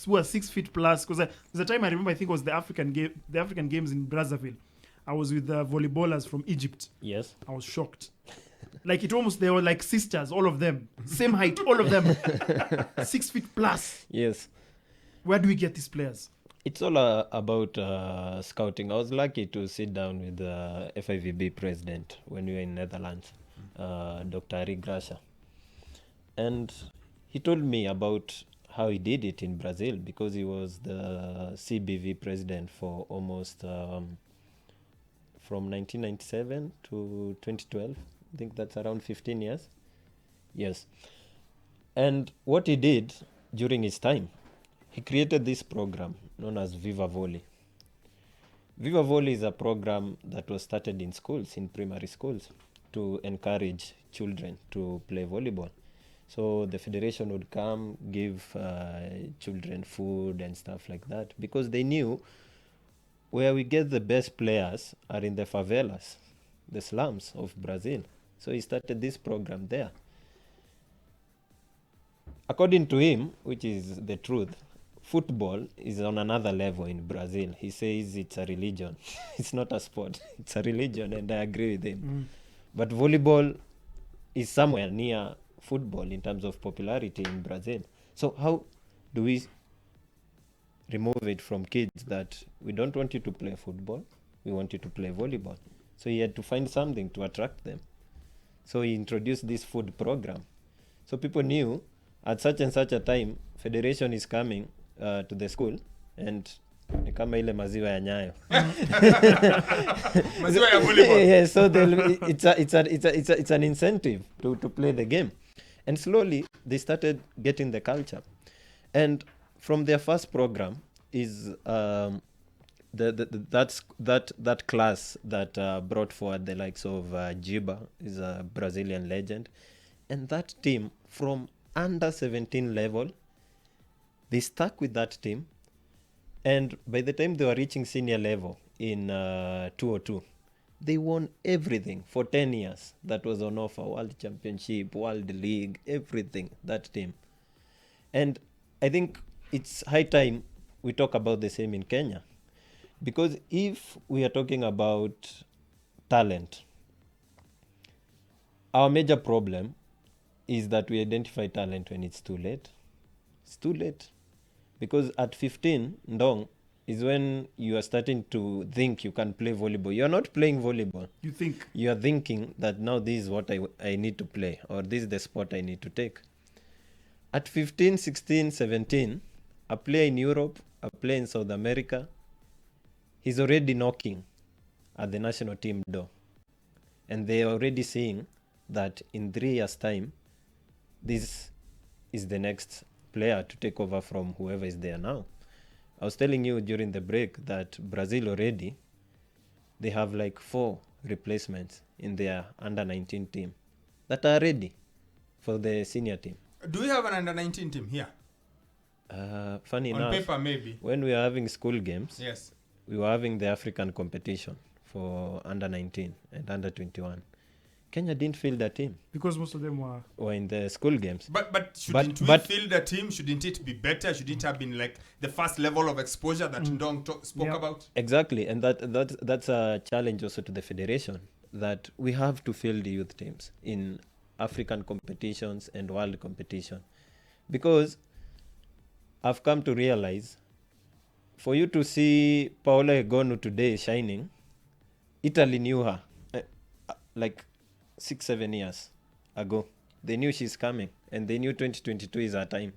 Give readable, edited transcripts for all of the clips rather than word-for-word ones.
who are 6 feet plus. Because there's a time I remember, I think it was the African Games in Brazzaville. I was with the volleyballers from Egypt. Yes. I was shocked. Like they were like sisters, all of them. Same height, all of them. 6 feet plus. Yes. Where do we get these players? It's all about scouting. I was lucky to sit down with the FIVB president when we were in Netherlands, Dr. Garza. And he told me about how he did it in Brazil, because he was the CBV president for almost from 1997 to 2012. I think that's around 15 years. Yes. And what he did during his time, he created this program known as Viva Volley. Viva Volley is a program that was started in schools, in primary schools, to encourage children to play volleyball. So the federation would come, give children food and stuff like that, because they knew where we get the best players are in the favelas, the slums of Brazil. So he started this program there. According to him, which is the truth, football is on another level in Brazil. He says it's a religion. It's not a sport. It's a religion, and I agree with him. But volleyball is somewhere near football in terms of popularity in Brazil. So how do we remove it from kids that we don't want you to play football, we want you to play volleyball? So he had to find something to attract them. So he introduced this food program. So people knew at such and such a time, federation is coming to the school, and ni kama ile maziwa ya Nyayo. Maziwa ya volleyball. Yeah, so it's an incentive to play the game. And slowly they started getting the culture. And from their first program is that class that brought forward the likes of Giba, is a Brazilian legend. And that team from under 17 level, they stuck with that team. And by the time they were reaching senior level in 202, they won everything for 10 years. That was on offer: World Championship, World League, everything, that team. And I think it's high time we talk about the same in Kenya. Because if we are talking about talent, our major problem is that we identify talent when it's too late. It's too late. Because at 15, Ndong, is when you are starting to think you can play volleyball. You're not playing volleyball. You think. You are thinking that now this is what I need to play, or this is the sport I need to take. At 15, 16, 17, a player in Europe, a player in South America, he's already knocking at the national team door. And they are already seeing that in 3 years' time, this is the next player to take over from whoever is there now. I was telling you during the break that Brazil already, they have like 4 replacements in their under-19 team that are ready for the senior team. Do we have an under-19 team here? Funny On enough, paper, maybe. when we were having school games, Yes. we were having the African competition for under-19 and under-21. Kenya didn't field a team. Because most of them were in the school games. But shouldn't we field a team? Shouldn't it be better? Should it have been like the first level of exposure that Ndong spoke about? Exactly, and that's a challenge also to the federation, that we have to field the youth teams in African competitions and world competition. Because I've come to realize, for you to see Paola Egonu today shining, Italy knew her like 6-7 years ago. They knew she's coming, and they knew 2022 is her time.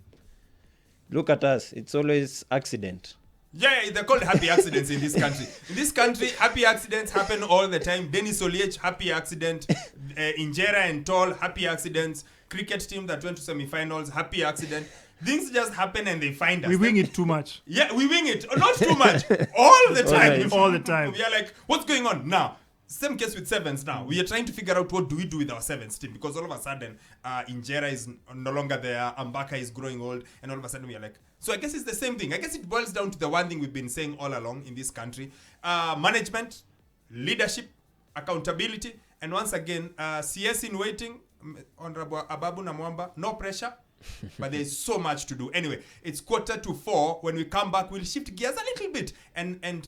Look at us, it's always accident. Yeah, they're called happy accidents in this country. In this country, happy accidents happen all the time. Dennis Oliech, happy accident. Injera and Tall, happy accidents. Cricket team that went to semi-finals, happy accident. Things just happen and they find us. We wing it too much. Yeah, we wing it. Not too much. All the time. All the time. We are like, what's going on now? Same case with sevens now. We are trying to figure out what do we do with our sevens team, because all of a sudden Injera is no longer there, Ambaka is growing old, and all of a sudden we are like, so I guess it's the same thing. I guess it boils down to the one thing we've been saying all along in this country: management, leadership, accountability, and once again, CS in waiting, Honorable Ababu Namwamba, no pressure, But there's so much to do. Anyway, it's 3:45. When we come back, we'll shift gears a little bit and